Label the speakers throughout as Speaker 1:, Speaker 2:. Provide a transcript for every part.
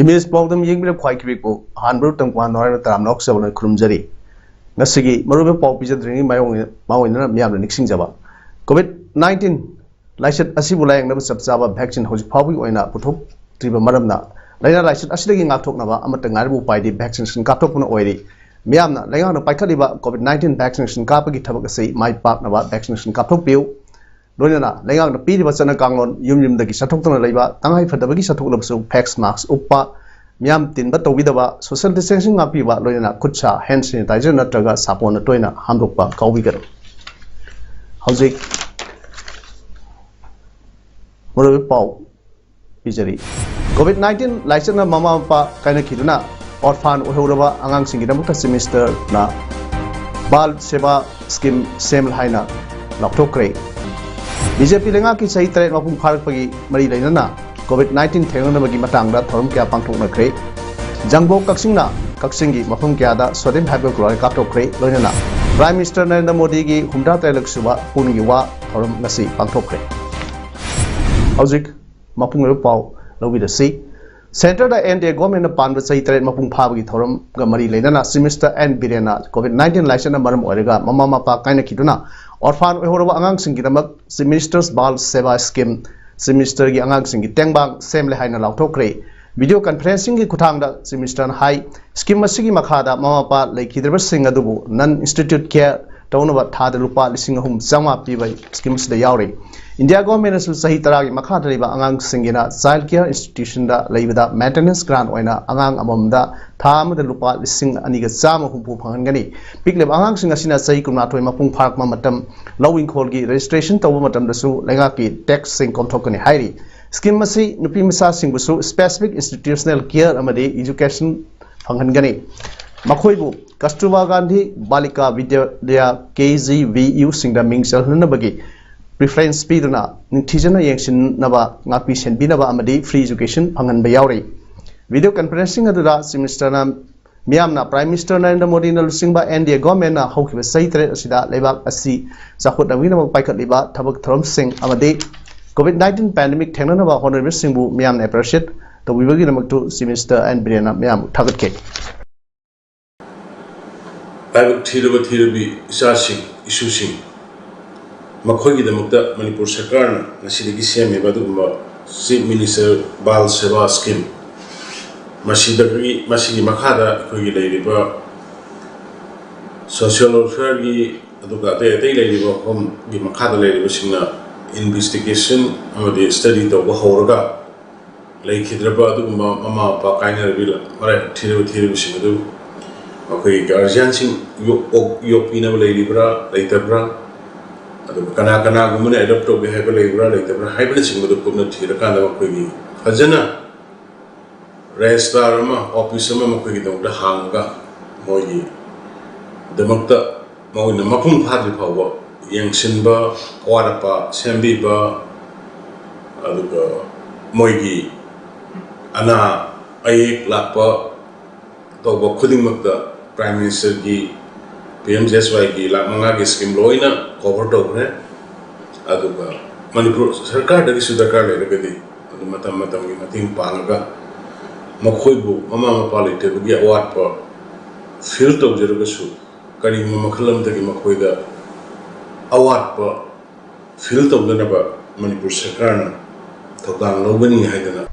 Speaker 1: Image PAODAM yengbi khwai kibiko hanbru tangwan noira taramnok sabona khurumjari ngasigi maruba pau pijadringi maoina miyamna niksingjaba COVID-19 laisat asibu layangna chapchaba vaccine hojik phawbi oina puthok triba maramna laina laisat asidagi ngakthoknaba amata ngaribu paidi vaccination kapthokpuna oiri miyamna laingana paikhaliba COVID-19 vaccination kapagi thabak asai mai paknaba vaccination kapthokpiu Loina, Langang Pidi Basana Ganglon, Yum the Gisatokton Leba, Tangai for the Gisatoklasu, Pax Max, Upa, Miam Tin, but Widava, social distancing of Piva, Loina, Kucha, hand sanitizer, Nataga, Sapon, Toina, Hamdopa, Kawiger. Howzik Murabi Pau, Bijari. COVID-19, Lysana Mama Pa, Kainakiduna, Orphan, Uhurava, Angang Singidamuta semester, Na Bal Seba Scheme, Sam Haina, Loktokre. BJP lenga ki sahi tare mapung pharak pagi mari lainana COVID-19 thengna bagi matangda thorum kya pangthokna kre jangbo kaksingna kaksingi mafum kya da swadin hypochlorite kaptokre loinana Prime Minister Narendra Modi gi humda tailak suba pungi wa thorum ngasi pangthokre hauzik mapung ro pau lobi da si Center da NDA government pan sahi tare mapung phabagi thorum ga mari lainana semester and birena COVID-19 license maram orega mama mapa kaina kiduna Orphan Uhurava Angang Singidamak, Semester's Bal Seva Scheme, Semester Gi Angang Singi Tengbang, Semle Haina Lautokre, Video Conferencing Gi Kutanga, Semester High, Scheme Masigi Makada, Mamapa, Lake Hidra Singadubu, Non Institute Care, Townova Tada Lupa, Lissingahum, Zama Piva, Schemes the Yauri. India government is Sahitaragi Makadriba Angang Singina, Child Care Institution da Labida, Maintenance Grant Oina, Angang Amamda, Tam the Lupa, Lissing Aniga Zama Humpu Pangani, Pigleb Angang Singasina Saikunato Mapung Park Mamatam, Lowing Kolgi, Registration Tawamatam the Su, Langaki, Tax Sing Komtokani Hairi, Scheme Masi, Nupimisa Singbusu, Specific Institutional Care Amadi, Education Pangangani. Makoibu, Kasturba Gandhi, Balika Vidya KZVU Singda Mingsel Nabagi. Preference Speeduna, Nitizana Yangshin Nava, Napi Senbinava Amadi, Free Education, Pangan Bayauri. Video conferencing at the semester Miamna, Prime Minister Narendra Modi Singba and the government, Hoki was Saitre Sida, Leva, Asi, Sakota Winama Paikat Liba, Tabak Throm Sing, Amadi, COVID-19 pandemic, Tenanava, Honorable Singbu, Miam appreciate, the we will get to semester and Brianna Miam, Target Cake.
Speaker 2: I would be Sashing, Isushing. Makogi the Mukta Manipur Sakarna, Nasidi Semi Badumba, Chief Minister Bal Seva Scheme. Mashidagri, Mashigi Makada, Kogi Ladiba, Social Welfare, Aduka, they lady home, the Makada lady Vashina investigation, and the study of Wahorga, Lake Hidraba, Mama, Pakaina Villa, Mara, Tiru, Okay, Garjansing, Yopina Ladibra, later bra. Kana women adopt to behave like the hybridizing with the community, the kind of Quiggy. Fazana Restarama, Opisama Quiggy, the Hanga, Moyi. The Mukta, Mo in the Mapum Paddy Power, Yang Sinba, Wadapa, Sambiba, Moigi, Anna, Ayik Lapa, Toba Kudimukta, Prime Minister Gi. PMJSY की लामंगा scheme लोइना cover टोकरे अदुगा मणिपुर सरकार दगी सुदरकार लेरगदी अदु मतम की मतिंग पांगा मखोइबु mama Mopa लेतेबगी अवाट प feel तौजरगसु करी मखलम दगी मखोइदा अवाट प फील तौदनबा मणिपुर सरकारना थौदांग लौबनी हाइदना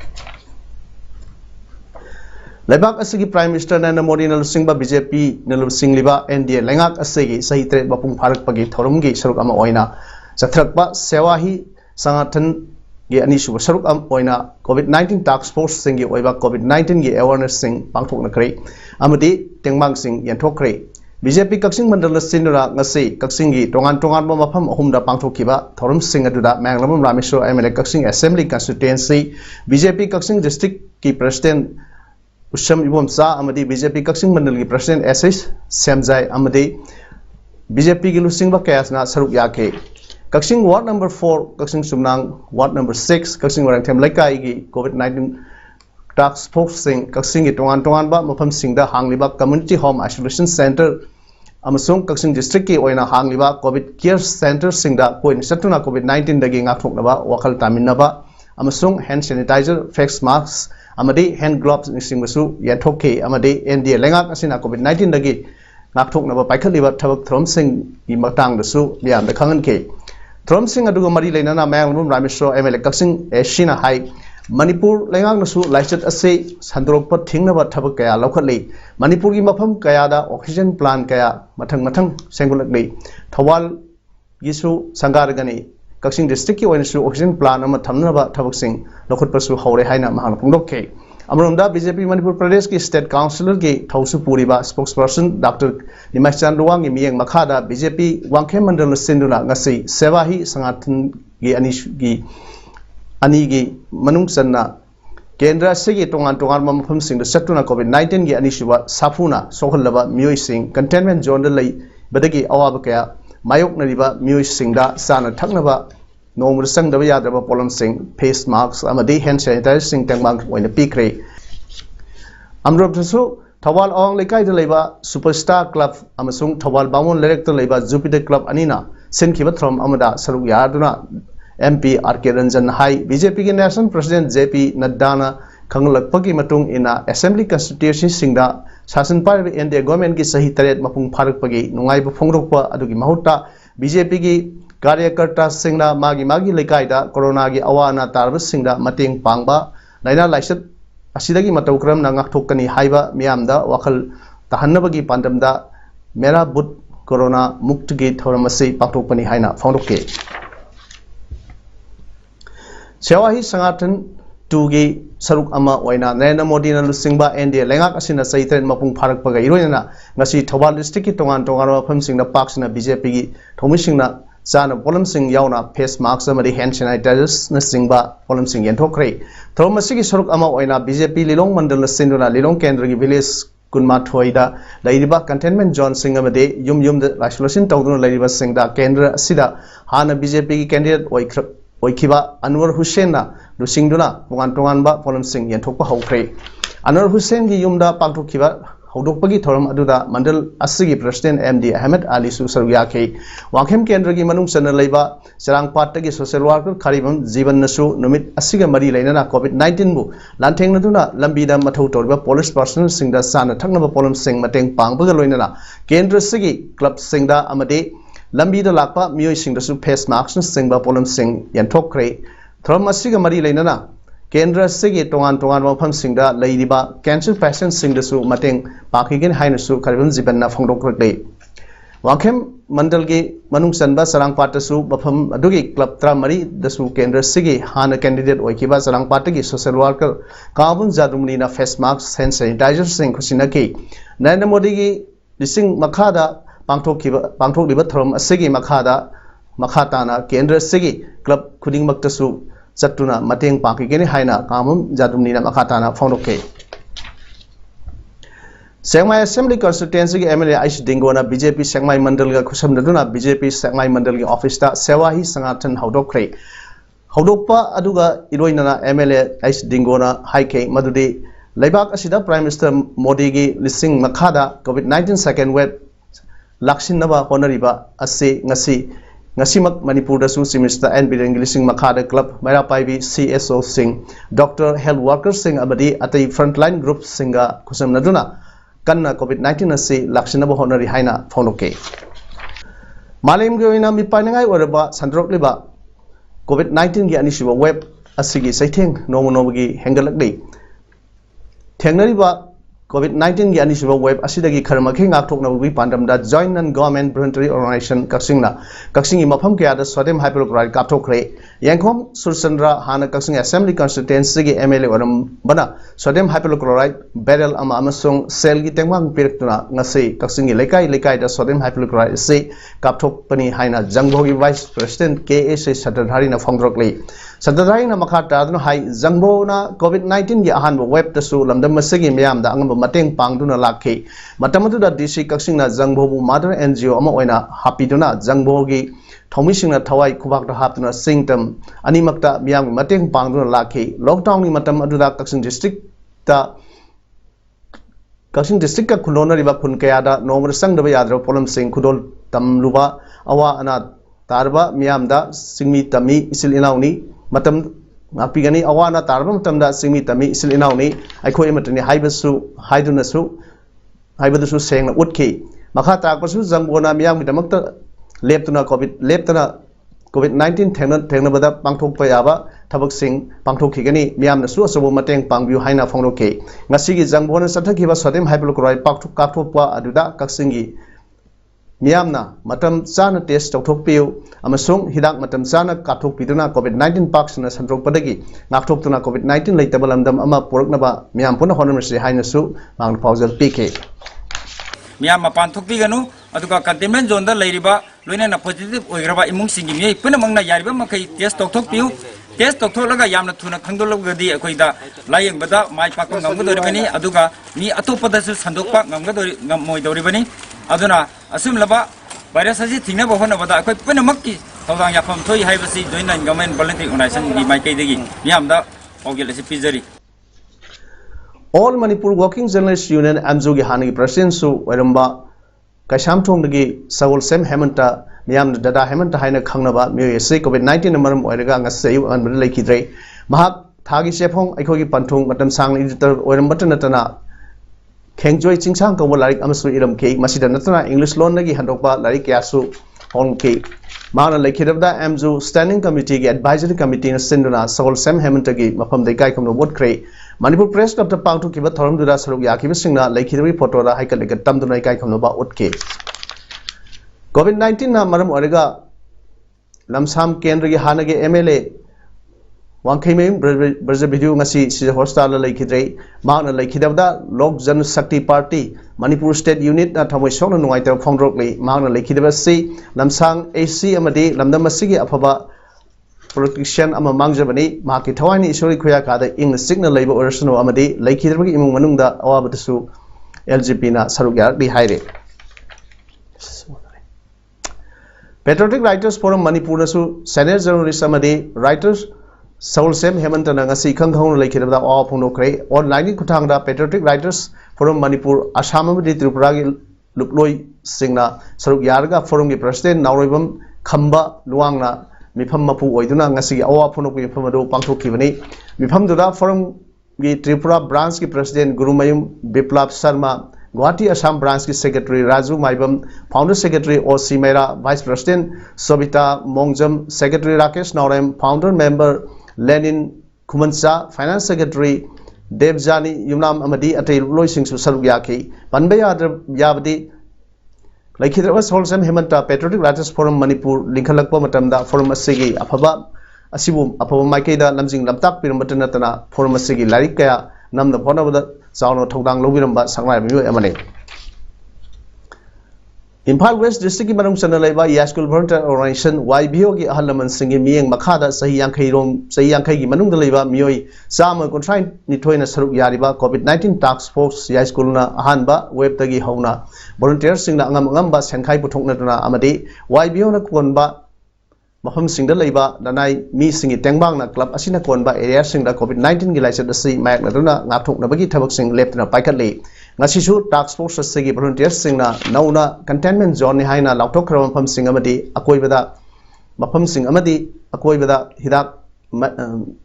Speaker 2: Lebak asigi Prime Minister Narendra Modi Singba BJP Singliba NDA Lengak asigi sahi tre bapung pharak pagi thorumgi saruk ama oina sathrakpa sewahi sangathan ge anishu saruk am oina COVID-19 task force singi oiba COVID-19 ge awareness sing pangthokna kre amadi tengmang sing yanthokre BJP kaksing mandal sinura ngasi kaksingi tongan ba mafam ahumda pangthokiba thorum sing aduda manglamam rameshwar MLA kaksing assembly constituency BJP kaksing district ki president
Speaker 1: Usham Ibomsa amadi BJP Kaksing Mandal gi President SS Semjai amadi BJP gi lusingba kayasna saruk yake Kaksing Ward number 4 Kaksing Sumnang Ward number 6 Kaksing Warangthem Laikai gi COVID-19 task force sing Kaksing gi tongan ba mafam singda hangliba community home isolation center amasung Kaksing district ki oina hangliba COVID care center singda point satuna COVID-19 dagi ngakthoknaba wakal taminaba amasung hand sanitizer face masks amadi hand gloves singbasu yanthokki amadi NDA lengak asina COVID-19 dagi ngakthoknaba paikhaliba thabak throm sing gi matang dasu biam da khangan ke throm sing aduga mari leinana mayang Rameshwar MLA Kaksing Ashina hai Manipur lengak nasu laichat ase sandrokpa thingnaba thabak kaya laukhatli Manipur gi mafam kaya da oxygen plant kaya mathang sengulakli Thawal gisu sangaragani Kaksing district ki oina su oxygen plant ama thamnaba thabak sing lokhatpasu hore haina mahang pungdokke Amrumda BJP Manipur Pradesh ki State Councillor ki Thausu Puriba spokesperson Dr. Nimachan Ruang gi miyeng makhada BJP Wangkhem Mandal Sinduna ngasi Sewahi Sangathan gi ani gi manung sanna Kendra segi tongan mampham sing da satuna COVID-19 gi ani shuba safuna sokhallaba miyoi sing containment zone da lei badagi awaba kaya mayok nariba miyoi sing da sana thaknaba Nomur sang daba yadaba polam sing face masks amadi hand sanitizer sing tangmang oina pikre amrob su Thawal ong lekai da leiba Superstar Club amasung Thawal Bamon Lerek da leiba Jupiter Club anina senkhiba throm amada saruk yaduna MP RK Ranjan hai BJP ki National President JP Naddana khanglakpagi matung ina Assembly Constituency singda sasan parbi India government ki sahi taret mapung pharakpagi nungai bu phongrokpa adugi mahutta BJP ki कार्यकर्ता सिंगना मागी लेकाई दा corona की अवाना तारब सिंगदा मतेंग पांगबा लाइना लाइसत असिदगी मतौक्रम ना ngakthokani haiba miyamda wakal tahanabagi pandamda mera but corona mukt gi thoramasi paktokpani haina phongdokke Sewahi Sangathan tugi saruk ama oina Narendra Modi na lusingba NDA lengak asina saitren mapung pharakpaga iroina ngasi Thawal district ki tongan mafam singna paksina BJP gi thomisingna Sana polam sing yauna face masks amadi hand sanitizers na singba polam sing yanthokre thromasigi saruk ama oina BJP Lilong Mandal sinduna Lilong Kendra gi village kunma thoida lairiba containment zone sing amadi yum da isolation tawduna lairiba singda Kendra asida hana BJP gi candidate oikhiba Anwar Hussain na lusingduna tongan ba polam sing yanthokpa hokre Anwar Hussain gi yumda pangthokhiba Hodokpagi thoram aduda mandal asigi President MD Ahmed Ali su saruyake Wangkhem Kendra gi manung sana leiba Sarangpat gi social worker kharibam Jiban nasu numit asiga mari lainana COVID-19 bu lanteng naduna lambida mathau torba police personnel singda sana thaknaba polam sing mateng pangbaga loinana Kendra sigi club singda amade lambida lakpa miyoi singda su face masks singba polam sing yanthokre thoram asiga mari lainana Kendra segi tongan mafam singda leiriba cancer patients singda su mateng pakigin haina su karibam jibanna phongdokrle Wangkhem Mandal gi manung sanba Sarangpat su mafam adugi club tramari dasu Kendra segi hana candidate oikiba Sarangpat gi social worker kabun jadumni na face mask hand sanitizer sing khusinaki Narendra Modi gi lising makhada pangthokliba throm asegi makhatana Kendra segi club khuding maktasu Satuna mateng pakigeni haina kamum jadumni na makhatana phongdokke Sengmai Assembly Constituency gi MLA Aish Dingona BJP Sengmai Mandal ga khusamduna BJP Sengmai Mandal gi office ta Sewahi Sangathan hodokre hodokpa aduga iroinana MLA Aish Dingona haike madudi leibak asida Prime Minister Modi gi lising makhada COVID-19 second wave laksinaba honariba ase ngasimak Manipur da su Minister NB Englishing Makhada Club Maira Paibi CSO Singh Doctor Health Workers Singh abadi atai frontline group singa kusam naduna kanna COVID-19 ase lakshinaba honari haina phongdokke Malim gi oina mipaingai oraba sandrokliba COVID-19 gi anishiba web asigi saitheng nomogi hengalakdei thengnariba COVID-19 gi anishiba web asidagi kharmakhe ngakthoknabi pandamda joint non-government voluntary organization Kaksingi mafam kaya da sodium hypochlorite kapthokre Yangkhom Surchandra hana Kaksing Assembly Constituency gi MLA oram bana sodium hypochlorite barrel amasung cell gi tengmang pirektuna ngasi Kaksingi lekai da sodium hypochlorite se kapthokpani haina Jangbogi Vice President KSA Satadhari na phongdrokle Sakdaraina makha taduna hai jangbo na COVID-19 gi ahan web tasu lamdam masigi miyam da angam mateng pangduna lakhi matamadu da DC kaksing na jangbo bu mother NGO ama oina hapiduna jangbo gi thomising na thawai kubak da haptuna singtam animakta miyam mateng pangduna lakhi lockdown ni matam aduda kaksing district ta Kaksing district ka khulona riba khun kaya da nomar sang da yadra polam sing khudol tamluba awa ana tarba miyam da singmi tami isil inauni matam apigani awana tarba matam da singmi tami isil inauni aikhoi matani haibasu haibadusu sengna utki makha takpasu jangbona miyam mi damakta leptuna COVID-19 thengna bada pangthok pa yaba thabak sing pangthok khigani miyam na su asobo mateng pangbiu haina phongroke ngasi gi jangbona sathaki ba sodem hypochlorite pakthok kathok pa aduda kaksingi miyam na matam chana test tokthok piu amasung hidak matam chana kathok piduna COVID-19 paks na sanrok padagi ngakthok tuna COVID-19 leitabalamdam ama porakna ba miyam puna honomsi haina su mang pausal pk
Speaker 3: miyam mapan thok piganu aduga containment zone da leiriba loina na positive oigraba imung singi mi punamang na yariba makai test tok piu test tok laga yamna thuna khangdologadi akoida layeng bada mai pak ngamgadoribani aduga mi atopada su sandokpa ngammoidoribani aduna asum laba virus asi thingna bahona bada akoi punamakki thawdang yapam thoi haibasi join government voluntary organization di mai kaidagi miyamda ogel asi pizari
Speaker 1: All Manipur Working Journalists Union Amzu gi hanagi president su weramba kaisham thong dagi Saul Sem Hemanta miyam dada Hemanta haina khangnaba miyo se COVID-19 maram oiraga ngasayu an bal lekhidre mahak thagi sefong aikhogi panthung matam sang editor oiramba tanatana Khengjoi chingsang ko larik amasu iram ke masida natana English loan nagi handokba larik yasu hon ke mana lekhidabda Amzu standing committee gi advisory committee na sinduna Saul Sem Hemanta gi mafam dai kai kamno bot kre Manipur Press Club the Pangtu Kiba Thorum Dura Saruk Yakiba Singna Lakidari photo da Haikal like a Tamdunai Kai Kamnoba Utke. COVID-19 na Maram Orega Lamsam Kendri Hanage MLA Wankame Brazabidu Ngasi Sisa Hostala Lakidre Mount Lakidavda Lok Jan Sakti Party Manipur State Unit na Tamoishon and White Fondrokli Mount Lakidava C Lamsang AC Amade Lamdamasigi Afaba Protection ama mangjabani maki thawani isori khoya kada ing signal labor original amadi laikhidrabagi imung manungda awabatasu LGP na sarugya di haire Patriotic Writers Forum Manipur nasu senior journalist amadi writers Saul Sem Hemanta na ngasi khangkhong laikhidabda awa phungno kre online kuthangda Patriotic Writers Forum Manipur Assam amadi Tripura gi lukloi singna sarugya ga forum gi president Nauroibam Khamba Luangna Mifam Mapu Oiduna Ngasi Awa Punoki Pamado Pangtokivani Mifam Duda Forum gi Tripura branch ki president Gurumayum Biplab Sharma Guwahati Assam branch ki secretary Raju Maibam founder secretary O.C. Mera vice president Sobita Mongjam secretary Rakesh Naurem founder member Lenin Kumansa finance secretary Devjani Yumnam Amadi Atay Loising Su Sarugyaki Panbaya Yabadi Laikhidra Solsem Hemanta Patriotic Writers Forum Manipur Linkalakpa Matamda Forum Asigi Afaba Asibum Apaba Maikeda Lamjing Lamtak Piramatanatana Forum Asigi Larikaya Nam the Ponavada Sauno Togdang Lobiramba Sangai Mu Emane Impal West District Manum Sanaleva Yaskul Volunteer Organization YBO gi Ahalaman Singi Mieng Makada Sahi Yankai Manung Leva Mioi Sama Contrain Nitoina Saruk Yariba COVID-19 Task Force Yaskulna Ahanba Web Tagi Hona Volunteers Sing Ngamba Sankai Putokna Amadi YBO na Konba Maham Sing the Leva Danai Mi Singi Tengbang na Club Asina Konba area Sing the COVID-19 Gilaisa the Sea Mag Naduna Natuk Nabagi Tabak Sing left in a Pikatli Ngasishu task force segi volunteers singna nauna containment zone ni haina lautok kram pham sing amadi akoibada mafam sing amadi akoibada hidak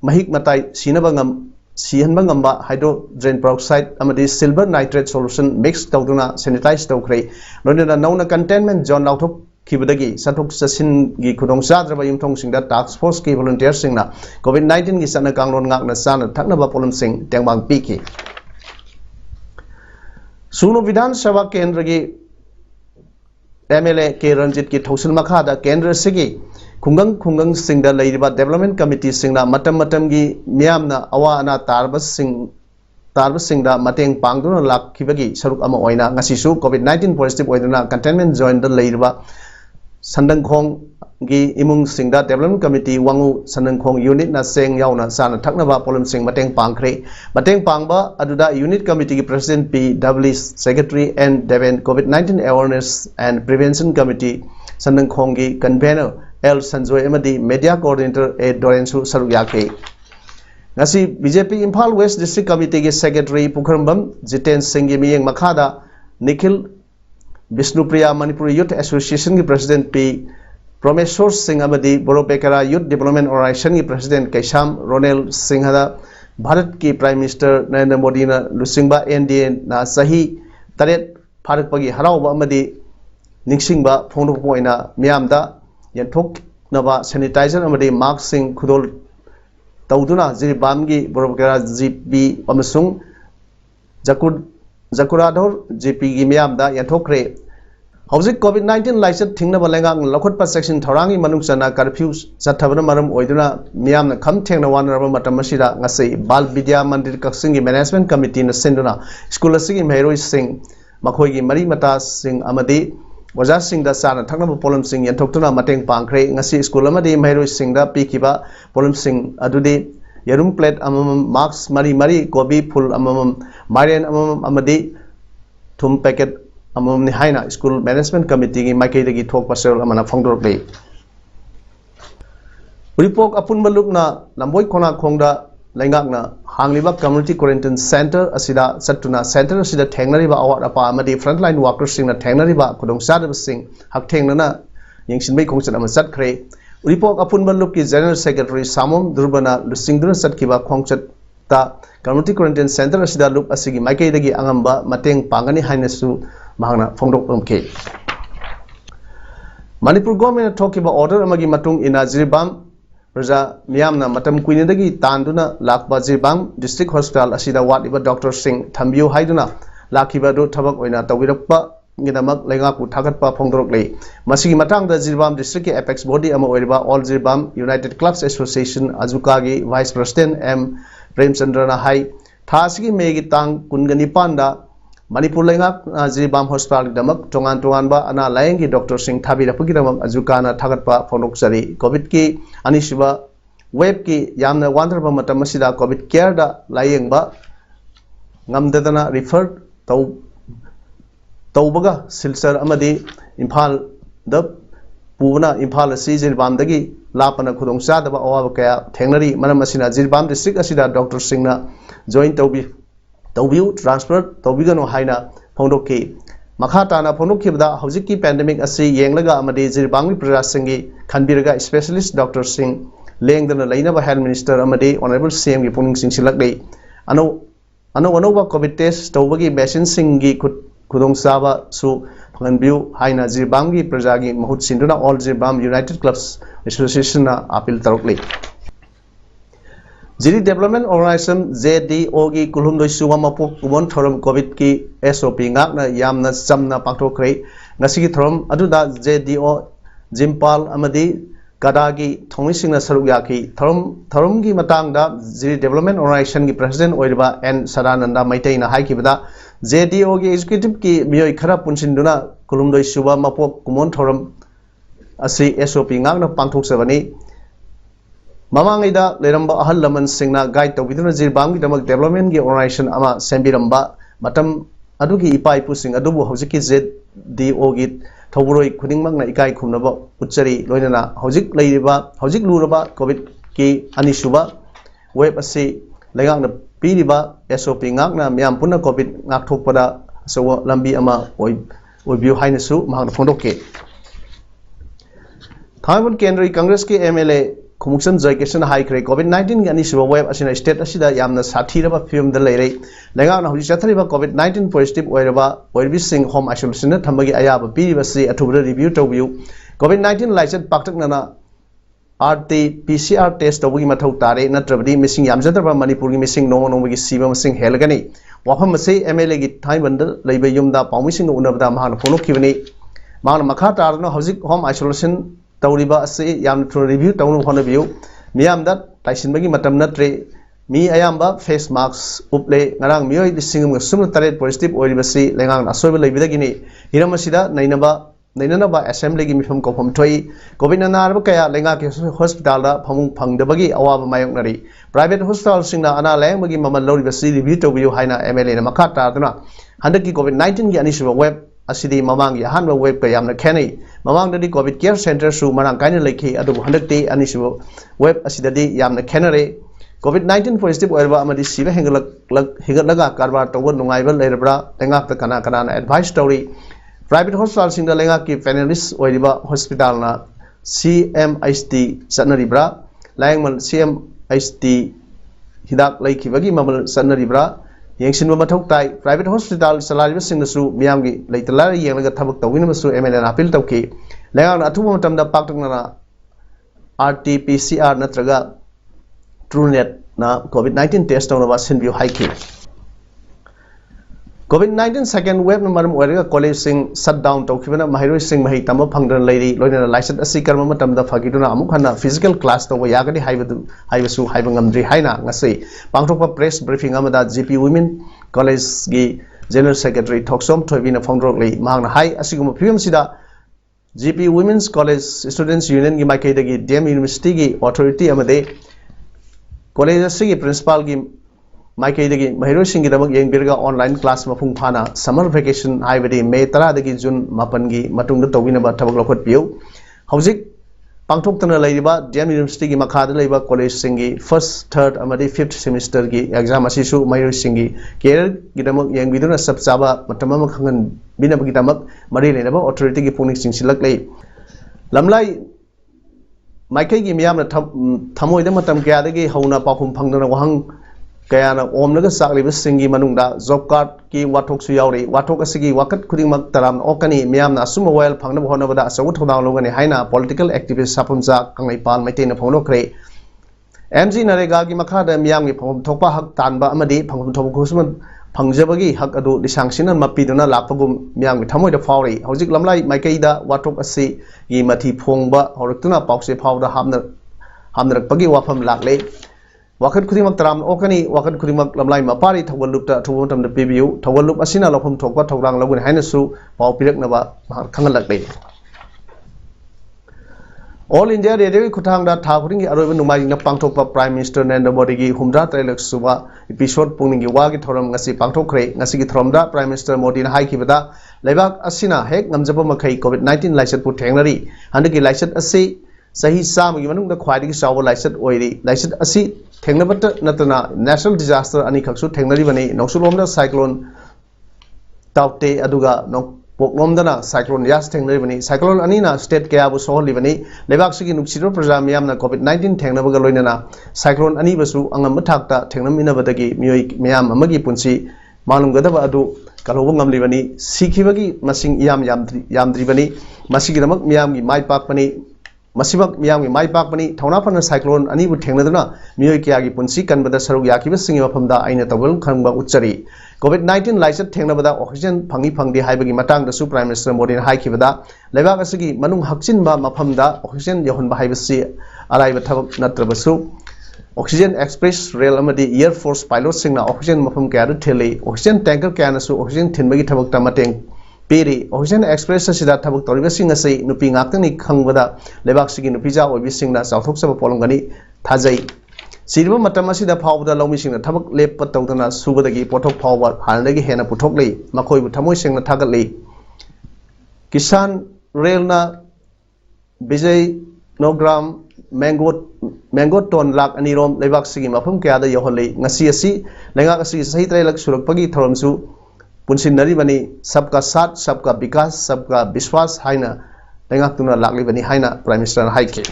Speaker 1: mahik matai sinabangam sihanbangamba hydrogen peroxide amadi silver nitrate solution mix tawduna sanitize tawkhrei nonina nauna containment zone lautok kibadagi sathok sasin gi khudong sadraba yumthong singda task force ki volunteers singna COVID-19 gi sana kanglon ngakna sana thakna ba polum sing tengbang piki Suno Vidhan Sabha Kendra gi MLA K Ranjit ki Thausil Makhada Kendra Sigi Khungang Singda Lairiba Development Committee Singna Matam gi Miyamna Awa Ana Tarba Singda Mateng Pangduna Lakhibagi Saruk Ama Oina Ngasisu COVID-19 positive Oiduna containment zone da Lairiba Sandangkhong gi imung singda development committee wangu Sandangkhong unit na seng yauna sana thaknaba polum sing mateng pangkhre mateng pangba aduda unit committee gi president PW secretary and Devon COVID-19 awareness and prevention committee Sandangkhong gi convener L Sanjoy amadi media coordinator A Dorensu Sarugyake ngasi BJP Imphal West District Committee gi secretary Pukharambam Jiten Singh gi miyeng makhada Nikhil Vishnupriya Manipur Youth Association ki president P Promeshwar Singh amadi Boropekara Youth Development Organization ki president Kaisham Ronel Singh hada Bharat ki Prime Minister Narendra Modi na lusingba NDA na sahi taret pharakpagi harauba amadi ningsingba phongdokpa oina miyamda yanthok naba sanitizer amadi mask sing khudol tauduna jiribam gi Boropekara GP amasung Jakurador GP gi miyamda yanthokre Hauzik COVID-19 laisat thingnaba lengang lakhotpa section thorangi manungsana curfew sathabana maram oiduna miyamna kham thengna wanaraba matam asida ngasai Bal Vidya Mandir Kaksingi Management Committee na senduna school asigi mehroi sing makhoi gi mari mata sing amadi waja sing da sana thaknaba polum sing yanthokuna mateng pangkhre ngasi school amadi mehroi sing da pikiba polum sing adudi yarum plate amam marks mari gobi full amam marian amam amadi thum packet amam ni haina school management committee gi makai dagi thok pasel amana phongdor le report apun balukna lamboi khona khongda laingak na hangliba community quarantine center asida satuna center asida thengnari ba award apa amadi frontline workers sing na thengnari ba khudong sada sing hak thengna na yengsin bai khongchat ama sat khre report apun baluk ki general secretary Samom Durbana lusingduna satkiba khongchat ta community quarantine center asida lup asigi makai dagi angamba mateng pangani hainasu mahana phongdok umke Manipur government thokiba order amagi matung ina Jiribam Raja miyamna matam kuinidagi tanduna lakba Jiribam district hospital asida watiba Dr. Singh Thambiu haiduna lakhiba do thabak oina tawirakpa ngidamak lengaku thagatpa phongdorok lei masigi matangda Jiribam district ki apex body ama oiriba All Jiribam United Clubs Association ajuka gi vice president M Premchandra na hai thasigi megi tang kungani panda Manipur lengak Jiribam hospital damak tongan ba ana layengi Dr. Singh thabi rapugi damak ajukana thagatpa phonok sari covid ki anisiba web ki yamna wandarba matam asida covid care da layeng ba ngamdadana refer taubaga silsar amadi Imphal da pubana Imphal asi Jiribam dagi lapana khudong sadaba awaba kaya thengnari manam asina Jiribam district asida Dr. Singh na join taubiu transfer taubigano haina phongdokki makhata na phongdokki bada hojikki pandemic asi yenglaga amadi Jiribam gi prajasingi khanbiraga specialist Dr. Singh lengdana lainaba health minister amadi honorable CM gi puning singsilakdei ano covid test taubagi machine singi khudong saba su phanganbiu haina Jiribam gi prajagi mahut sinduna All Jiribam United Clubs Association na appeal tarokli Jiri Development Organization JDO gi kulhumdoi suwa mapok kumon thoram covid ki SOP ngakna yamna chamna pangthokre ngasigi thoram aduda JDO Jimpal amadi kadagi thomisingna saruk yaki thoram gi matangda Jiri Development Organization gi president oiriba N Sadananda Maitaina haikibada JDO gi executive ki miyoi khara punsinduna kulhumdoi suwa mapok kumon thoram asi SOP ngakna pangthoksabani Mamangaida leramba ahal laman singna guide tawiduna Jiribam gi damak development gi organization ama sembiramba matam adugi ipai pusing adubu hojiki ZDO gi thoburoi khudingmakna ikai khumnaba uchari loinana hojik luraba covid ki anisuba web asi lengakna piriba SOP ngakna miyam punna covid ngakthokpada sawa lambi ama oibiu hainasu mahang phondokke Thaibun Kendri Congress ki MLA Kumuksan Joykesan Haikre COVID-19 gani siba web asina state asida yamna sathiraba film da leirei lengakna hoji chathariba COVID-19 positive oirbi sing home isolation na thambagi ayaba piriba si athubra review tawbiu COVID-19 license paktaknana RT-PCR test tawagi mathau tare natrabadi missing yamjadarba Manipur gi missing nonggi siba missing helgani wafam masai MLA gi Thaibun da leiba yumda pawmising unabda mahana phonokibani mahana makha tarno hojik home isolation Tauriba asi yam through review taunu honabiu miyam that taisinbagi matam natre mi ayamba face masks uple ngarang mioi singum sumna taret positive oiribasi lengang asoiba leibidagini hiramasida nainaba नैननबा assembly की मिफम कौफम थोई Covid नारब कया लेंगा के hospital दा फमुंग फंगदबगी अवाब मायोकनरी private hospital सिंगना अना लेंबगी ममल लौरिबा सी review तोबियो हाइना MLA ना मखा तादना हंदकी कोविड 19 की अनिसुब वेब असिदी ममांग याहान वेब का यामना खेनै ममांग ददी कोविड केयर सेंटर सु मरांग काइना लेखि अदु हंदकते अनिसुब वेब असिददी यामना खेनरे कोविड 19 पॉजिटिव ओइरबा अमदी सिबे हेंगलगा कारबार तौब नुंगाइबा लेरबरा लेंगाक कना कना एडवाइस तौरी प्राइवेट हॉस्पिटल सिंग लेंगा की पैनलिस्ट ओइरिबा हॉस्पिटल ना CMHT चनरिब्रा लायंगमल CMHT हिदाक लैखिबगी ममल चनरिब्रा येंसिनबा मथौ ताई प्राइवेट हॉस्पिटल चलारिबा सिंगसु मियामगी लैतला येंगलगा थबक तौगिनबसु MLA ना अपील तौखि लेंगा अथुब मतमदा पाक्तंगना RT-PCR नत्रगा TrueNet na COVID-19 test तौनबा सिनबियो हाइखि COVID-19 second wave na maram oirega college sing shut down tawkhibana mahiroi sing mahi tamba phangdan leiri loina license asi karma matamda phagiduna amuk hana physical class tawba yagadi haibasu haibangamdri haina ngasai pangthokpa press briefing amada GP Women College gi General Secretary Thoksom Thoibina phongdrok lei mahangna hai asiguma phim sida GP Women's College Students Union gi makai dagi DM University gi authority amade college asigi principal gi माइकई दगी महिरो सिंगी दमक येंबिरगा online class मफुंग फाना summer vacation हाइबदी मे 10 दगी जून 9 गी मतुंग तौबिनबा थबक लखत पियो हौजिक पांगथोक्तना लैरिबा DM university की मखाद लैबा college सिंगी first third अमदी fifth semester की exam असिसु महिरो सिंगी केयर गिदमक येंबिदुना सबचाबा मतमम खंगन बिनबगी दमक मरि लेनबा अथॉरिटी की पुनिक सिंगसिलक लै लमलाई माइकई की मियामना थमोइद मतम क्यादगी हौना पाखुम फंगदना वहंग कयाना ओमनगा सागलिब सिंगी मनुंगदा जॉब कार्ड की वाथोक सु यावरे वाथोक असगी वाकत खुदिंगमक तराम ओकनी मियामना असुम वायल फंगनब होनबदा असौ थौदां लोगने हाइना पॉलिटिकल एक्टिविस्ट सापुमजा कंगैपाल मैतेन फोनोखरे एमजी नरेगा की मखादा मियामगी फंगम थोपा हक तानबा अमदी फंगम थोप खुसम फंगजबगी हक अदु लिसांगसिन मपीदुना लापगुम मियामगी थमोइदा फावरे हौजिक लमलाई माइकैदा वाथोक असि गी मथि फोंगबा हौरक्तुना पाउसे फावदा हामनरकपगी वाफम लाकले वाकत खुदिमक तराम ओकनी वाकत खुदिमक लमलाई मपारी थवलुपता थुबमतम पिबियु थवलुप असिना लखम थोकवा थौरांग लगुन हाइनसु पाउ पिरकनबा खंगलकले ऑल इंडिया रेडियो की खुथांगदा था खुदिंगी अरोइब नुमाइना पांगथोकपा प्राइम मिनिस्टर नरेंद्र मोदी की हुमदा त्रैलक सुबा एपिसोड पुंगिंगी वागी थौरम ngasi पांगथोखरे ngasi की थौरमदा प्राइम मिनिस्टर मोदी ना हाइखिबदा लेबाक असिना हेक नमजब मखै कोविड 19 लाइसेट पु थेंगनरी हंदकी लाइसेट असि सही सामगी मनुंगदा ख्वाइदगी चाव लाइसेट ओइरी लाइसेट असि थेंगनबत नतना नेशनल डिजास्टर अनि खक्सु थेंगनरी बने नौसुलोमदा साइक्लोन ताउते अदुगा पोकलोमदना साइक्लोन यास थेंगनरी बने साइक्लोन अनिना स्टेट कयाबु सोहली बने लेबाकसिगी नुक्सिरो प्रजा मियामना कोविड 19 थेंगनबगा लोइनना साइक्लोन अनि बसु अंगम थाकता थेंगनमिनबदगी मियोय मियाम अमगी पुंसी मालुमगदबा अदु कलोबो ngamlibani सिखिबगी मसिंग यामद्रिबनी मसिगिदमक मियामगी माइ पाकपनी मसिबक मियामगी माइ पाकपनी थौनाफन साइक्लोन अनिबु थेंगनदना मियोय कियागी पुंसी कनबदा सरुक याकिबा सिंगी मफमदा आइना तबल खंगबा उच्चरी कोविड 19 लाइसेट थेंगनबदा ऑक्सीजन फंगी फंगदी हाइबगी मतांगदसु प्राइम मिनिस्टर मोदी हाइखिबदा लेबाक असगी मनुंग हक्सिनबा मफमदा ऑक्सीजन यहोनबा हाइबसी अराइबा थबक नत्रबसु ऑक्सीजन एक्सप्रेस रेल अमदी एयर फोर्स पायलट सिंगना ऑक्सीजन मफम कयादु थेले ऑक्सीजन टैंकर कयानसु ऑक्सीजन थिनबगी थबकता मतेंग पेरी ऑक्सीजन एक्सप्रेस सिदा थबक तौरिबसिंग असै नुपी गाक्तनी खंगबदा लेबाकसिगी नुपीजा ओबिसिंगना चाउथोकसब पोलंगनी थाजै सिरिबा मतम असिदा फावबदा लौमिसिंगना थबक लेप तौदना सुबदगी पोथोक फावबा हानदगी हेना पुथोकलै मखोइबु थमोइ सिंगना थागतलै किसान रेलना विजय नोग्राम मैंगो टोन लाख अनिरोम लेबाकसिगी मफम कयादा यहोलै ngasi asi लेंगाक असि सही त्रैलक सुरकपगी थौरमसु पुनसिनरिबनी सबका साथ सबका विकास सबका विश्वास हाइना लेंगाक्तुना लाकलिबनी हाइना प्राइम मिनिस्टर हाइके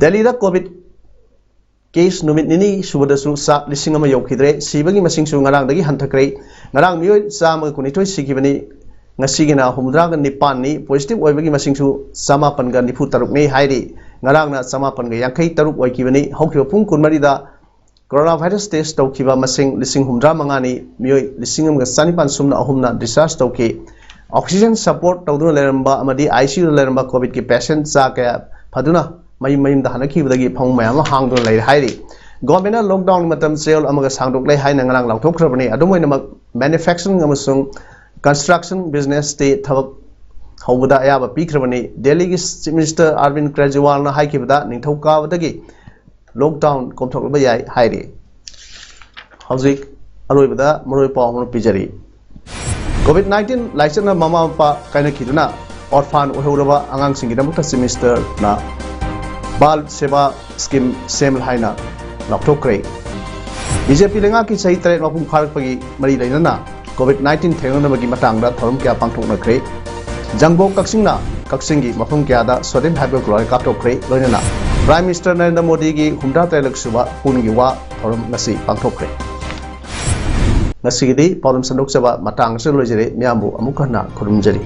Speaker 1: दिल्ली दा कोविड केस नुमित निनी सुबदसु सा लिसिंग अमा यौखिद्रे सिबगी मसिंगसु ngarangdagi hanthakrai ngarang miyoy chama kunithoi sikibani ngasigiना हुमद्राग निपानी पॉजिटिव ओइबगी मसिंगसु समापनगा निफु तरुक ने हाइरी ngarangna समापनगा यांखै तरुक ओइकिबनी हौखिबा पुंग कुनमरिदा कोरोना वायरस टेस्ट तौखिबा मसिंग लिसिंग हुमद्रा मंगानी मियोय लिसिंग अमगा सानिपान सुमना अहुमना डिस्चार्ज तौखि ऑक्सीजन सपोर्ट तौदुना लेरंबा अमदी आईसीयू लेरंबा कोविड की पेशेंट चा कया फदुना मयम दा हनखिबदगी फंग मयाम हांगदुना लेर हाइरी गवर्नमेंट लॉकडाउन मतम सेल अमगा सांगदोक लै हाइना ngarang लाउथोखरबनी अदुमोइनमक मैन्युफैक्चरिंग अमसुंग कंस्ट्रक्शन बिजनेस ते थबक हौबदा अयाबा पीख्रबनी दिल्ली की चीफ मिनिस्टर अरविंद केजरीवाल ना हाइखिबदा निंगथौकाबदगी लॉकडाउन कोमथोकलबा याय हाइरे हौजिक अरोइबदा मरोइ पाव अमु पिजरी COVID-19 लाइचना mama Mopa कायनखिदुना ऑर्फान ओहौरबा आंगांसिंगिदमक्ता chief minister ना बाल सेवा स्कीम सेम हाइना लापथोक्रे बीजेपी लेंगा की सही तरह मपुंग फारकपगी मरी लेना COVID-19 थेंगनबगी मतंगदा थरम क्या पांगथोकनख्रे जंगबो कक्सिंगना कक्सिंगी मफम क्यादा सोडियम हाइड्रोक्लोराइड कापथोक्रे लोइना प्राइम मिनिस्टर नरेंद्र मोदी की 63 सुबा पुनगी वा थरम ngasi पांगथोक्रे ngasi दी पाउदम संदोकचबा मतंग से लोइजरे म्यामबु अमुकना खुरुमजरी।